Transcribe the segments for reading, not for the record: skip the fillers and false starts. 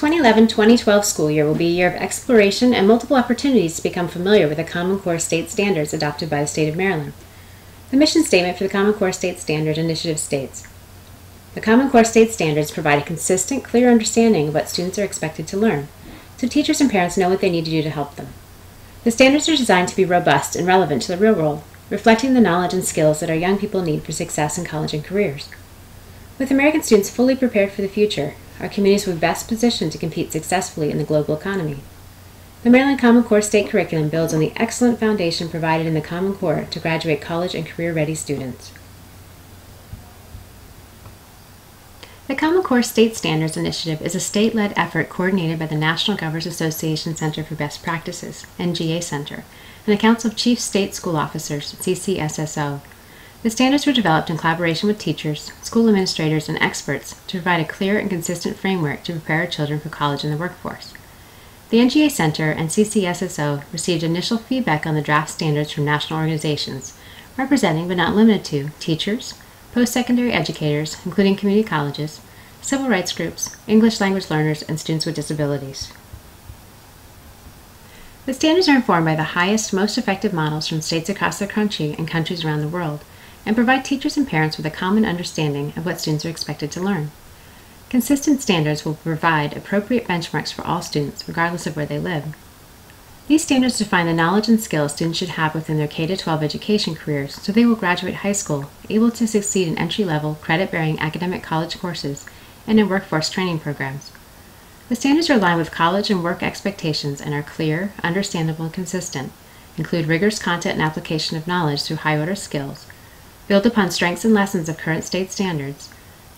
The 2011-2012 school year will be a year of exploration and multiple opportunities to become familiar with the Common Core state standards adopted by the state of Maryland. The mission statement for the Common Core State Standard Initiative states, "The Common Core state standards provide a consistent, clear understanding of what students are expected to learn, so teachers and parents know what they need to do to help them. The standards are designed to be robust and relevant to the real world, reflecting the knowledge and skills that our young people need for success in college and careers. With American students fully prepared for the future, our communities will be best positioned to compete successfully in the global economy. The Maryland Common Core State Curriculum builds on the excellent foundation provided in the Common Core to graduate college and career-ready students." The Common Core State Standards Initiative is a state-led effort coordinated by the National Governors Association Center for Best Practices, NGA Center, and the Council of Chief State School Officers, CCSSO. The standards were developed in collaboration with teachers, school administrators, and experts to provide a clear and consistent framework to prepare our children for college and the workforce. The NGA Center and CCSSO received initial feedback on the draft standards from national organizations, representing but not limited to teachers, post-secondary educators, including community colleges, civil rights groups, English language learners, and students with disabilities. The standards are informed by the highest, most effective models from states across the country and countries around the world, and provide teachers and parents with a common understanding of what students are expected to learn. Consistent standards will provide appropriate benchmarks for all students, regardless of where they live. These standards define the knowledge and skills students should have within their K-12 education careers, so they will graduate high school able to succeed in entry-level, credit-bearing academic college courses and in workforce training programs. The standards are aligned with college and work expectations and are clear, understandable, and consistent, include rigorous content and application of knowledge through high-order skills, build upon strengths and lessons of current state standards,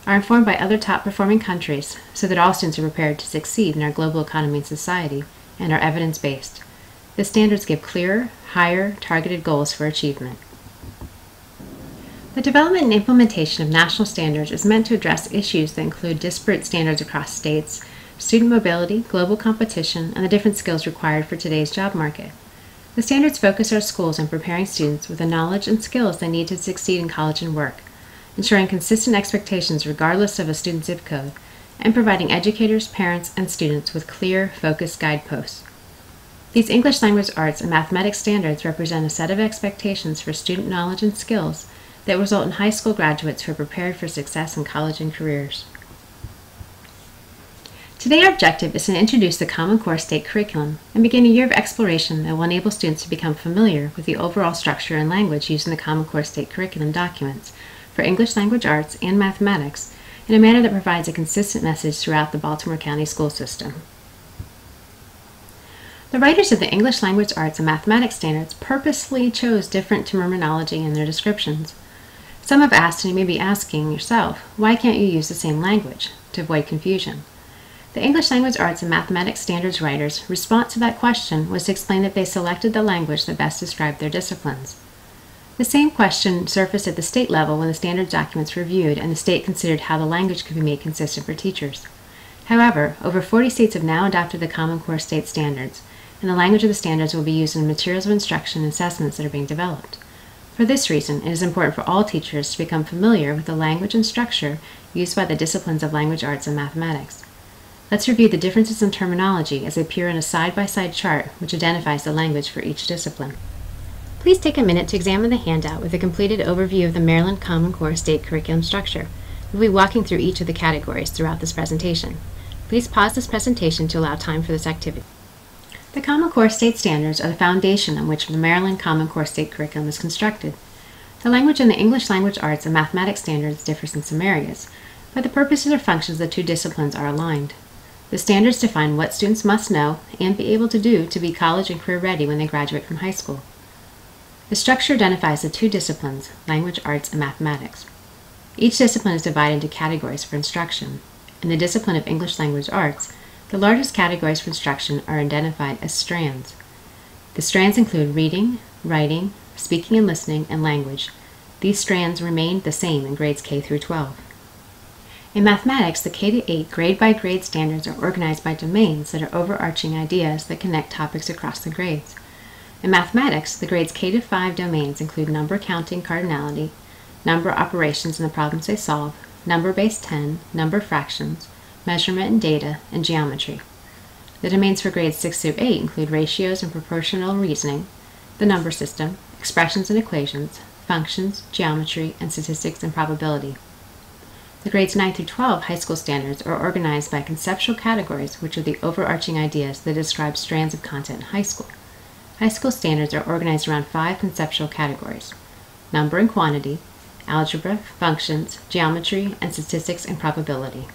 are informed by other top-performing countries so that all students are prepared to succeed in our global economy and society, and are evidence-based. The standards give clearer, higher, targeted goals for achievement. The development and implementation of national standards is meant to address issues that include disparate standards across states, student mobility, global competition, and the different skills required for today's job market. The standards focus our schools on preparing students with the knowledge and skills they need to succeed in college and work, ensuring consistent expectations regardless of a student's zip code, and providing educators, parents, and students with clear, focused guideposts. These English language arts and mathematics standards represent a set of expectations for student knowledge and skills that result in high school graduates who are prepared for success in college and careers. Today, our objective is to introduce the Common Core State Curriculum and begin a year of exploration that will enable students to become familiar with the overall structure and language used in the Common Core State Curriculum documents for English language arts and mathematics in a manner that provides a consistent message throughout the Baltimore County school system. The writers of the English language arts and mathematics standards purposely chose different terminology in their descriptions. Some have asked, and you may be asking yourself, why can't you use the same language to avoid confusion? The English language arts and mathematics standards writers' response to that question was to explain that they selected the language that best described their disciplines. The same question surfaced at the state level when the standards documents were reviewed and the state considered how the language could be made consistent for teachers. However, over 40 states have now adopted the Common Core State Standards, and the language of the standards will be used in the materials of instruction and assessments that are being developed. For this reason, it is important for all teachers to become familiar with the language and structure used by the disciplines of language arts and mathematics. Let's review the differences in terminology as they appear in a side-by-side chart which identifies the language for each discipline. Please take a minute to examine the handout with a completed overview of the Maryland Common Core State Curriculum structure. We'll be walking through each of the categories throughout this presentation. Please pause this presentation to allow time for this activity. The Common Core State Standards are the foundation on which the Maryland Common Core State Curriculum is constructed. The language in the English language arts and mathematics standards differs in some areas, but the purposes or functions of the two disciplines are aligned. The standards define what students must know and be able to do to be college and career ready when they graduate from high school. The structure identifies the two disciplines, language arts and mathematics. Each discipline is divided into categories for instruction. In the discipline of English language arts, the largest categories for instruction are identified as strands. The strands include reading, writing, speaking and listening, and language. These strands remain the same in grades K through 12. In mathematics, the K-8 grade-by-grade standards are organized by domains that are overarching ideas that connect topics across the grades. In mathematics, the grades K-5 domains include number counting cardinality, number operations and the problems they solve, number base 10, number fractions, measurement and data, and geometry. The domains for grades 6 through 8 include ratios and proportional reasoning, the number system, expressions and equations, functions, geometry, and statistics and probability. The grades 9 through 12 high school standards are organized by conceptual categories, which are the overarching ideas that describe strands of content in high school. High school standards are organized around 5 conceptual categories: number and quantity, algebra, functions, geometry, and statistics and probability.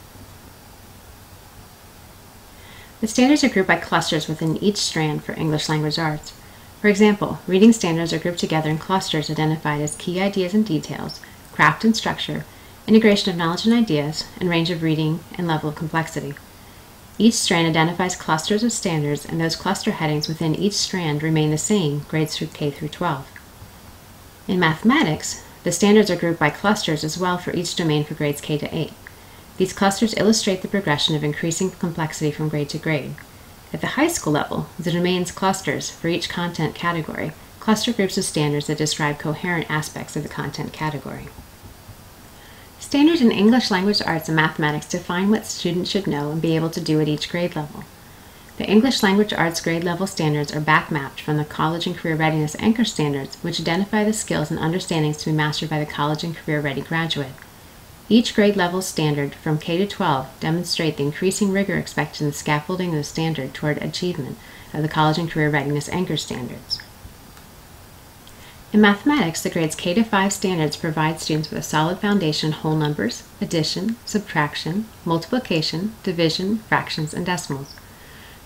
The standards are grouped by clusters within each strand for English language arts. For example, reading standards are grouped together in clusters identified as key ideas and details, craft and structure, integration of knowledge and ideas, and range of reading and level of complexity. Each strand identifies clusters of standards, and those cluster headings within each strand remain the same, grades through K through 12. In mathematics, the standards are grouped by clusters as well for each domain for grades K to 8. These clusters illustrate the progression of increasing complexity from grade to grade. At the high school level, the domains clusters for each content category cluster groups of standards that describe coherent aspects of the content category. Standards in English language arts and mathematics define what students should know and be able to do at each grade level. The English language arts grade level standards are backmapped from the College and Career Readiness Anchor standards, which identify the skills and understandings to be mastered by the college and career ready graduate. Each grade level standard from K to 12 demonstrate the increasing rigor expected in the scaffolding of the standard toward achievement of the College and Career Readiness Anchor standards. In mathematics, the grades K to 5 standards provide students with a solid foundation in whole numbers, addition, subtraction, multiplication, division, fractions, and decimals.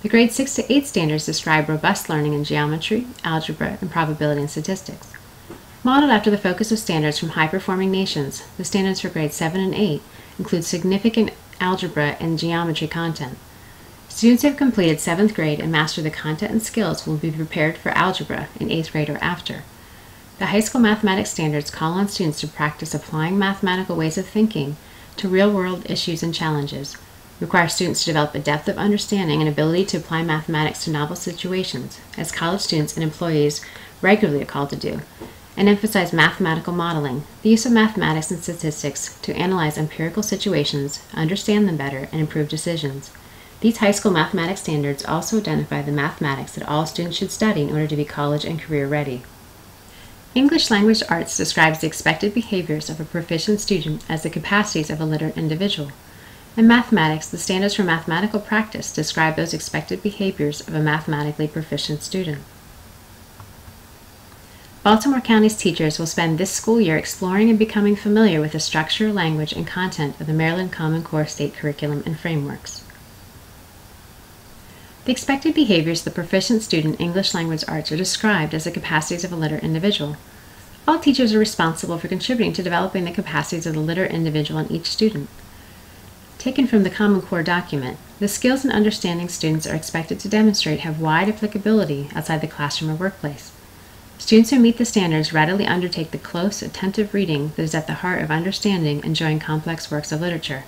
The grades 6 to 8 standards describe robust learning in geometry, algebra, and probability and statistics. Modeled after the focus of standards from high-performing nations, the standards for grades 7 and 8 include significant algebra and geometry content. Students who have completed 7th grade and mastered the content and skills will be prepared for algebra in 8th grade or after. The high school mathematics standards call on students to practice applying mathematical ways of thinking to real-world issues and challenges, require students to develop a depth of understanding and ability to apply mathematics to novel situations, as college students and employees regularly are called to do, and emphasize mathematical modeling, the use of mathematics and statistics to analyze empirical situations, understand them better, and improve decisions. These high school mathematics standards also identify the mathematics that all students should study in order to be college and career ready. English language arts describes the expected behaviors of a proficient student as the capacities of a literate individual. In mathematics, the standards for mathematical practice describe those expected behaviors of a mathematically proficient student. Baltimore County's teachers will spend this school year exploring and becoming familiar with the structure, language, and content of the Maryland Common Core state curriculum and frameworks. The expected behaviors of the proficient student in English language arts are described as the capacities of a literate individual. All teachers are responsible for contributing to developing the capacities of the literate individual in each student. Taken from the Common Core document, the skills and understandings students are expected to demonstrate have wide applicability outside the classroom or workplace. Students who meet the standards readily undertake the close, attentive reading that is at the heart of understanding and enjoying complex works of literature.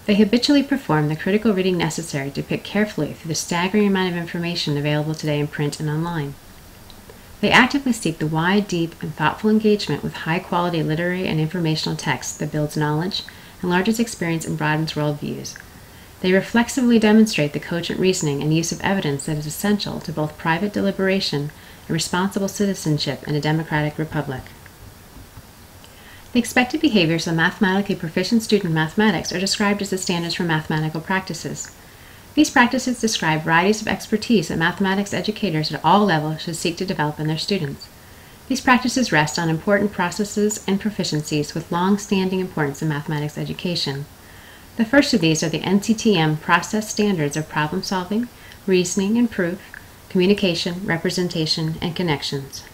They habitually perform the critical reading necessary to pick carefully through the staggering amount of information available today in print and online. They actively seek the wide, deep, and thoughtful engagement with high-quality literary and informational text that builds knowledge, enlarges experience, and broadens worldviews. They reflexively demonstrate the cogent reasoning and use of evidence that is essential to both private deliberation and responsible citizenship in a democratic republic. The expected behaviors of a mathematically proficient student in mathematics are described as the standards for mathematical practices. These practices describe varieties of expertise that mathematics educators at all levels should seek to develop in their students. These practices rest on important processes and proficiencies with long-standing importance in mathematics education. The first of these are the NCTM process standards of problem solving, reasoning and proof, communication, representation, and connections.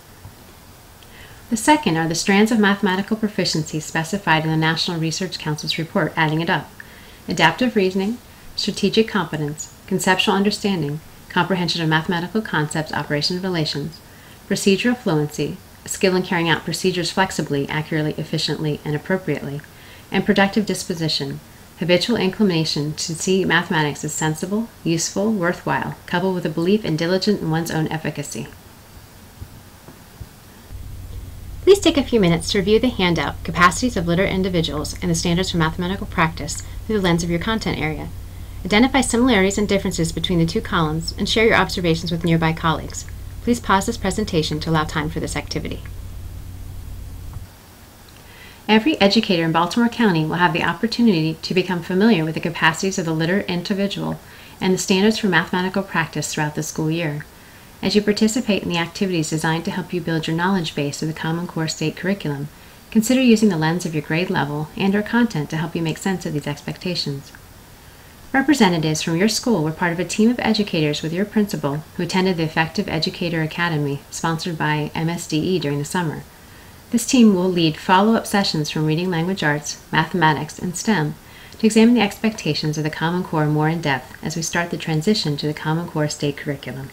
The second are the strands of mathematical proficiency specified in the National Research Council's report, Adding It Up: adaptive reasoning, strategic competence, conceptual understanding, comprehension of mathematical concepts, operation and relations, procedural fluency, skill in carrying out procedures flexibly, accurately, efficiently, and appropriately, and productive disposition, habitual inclination to see mathematics as sensible, useful, worthwhile, coupled with a belief in diligence in one's own efficacy. Please take a few minutes to review the handout, Capacities of Literate Individuals and the Standards for Mathematical Practice, through the lens of your content area. Identify similarities and differences between the two columns and share your observations with nearby colleagues. Please pause this presentation to allow time for this activity. Every educator in Baltimore County will have the opportunity to become familiar with the capacities of the literate individual and the standards for mathematical practice throughout the school year. As you participate in the activities designed to help you build your knowledge base of the Common Core state curriculum, consider using the lens of your grade level and/or content to help you make sense of these expectations. Representatives from your school were part of a team of educators with your principal who attended the Effective Educator Academy sponsored by MSDE during the summer. This team will lead follow-up sessions from Reading Language Arts, Mathematics, and STEM to examine the expectations of the Common Core more in depth as we start the transition to the Common Core state curriculum.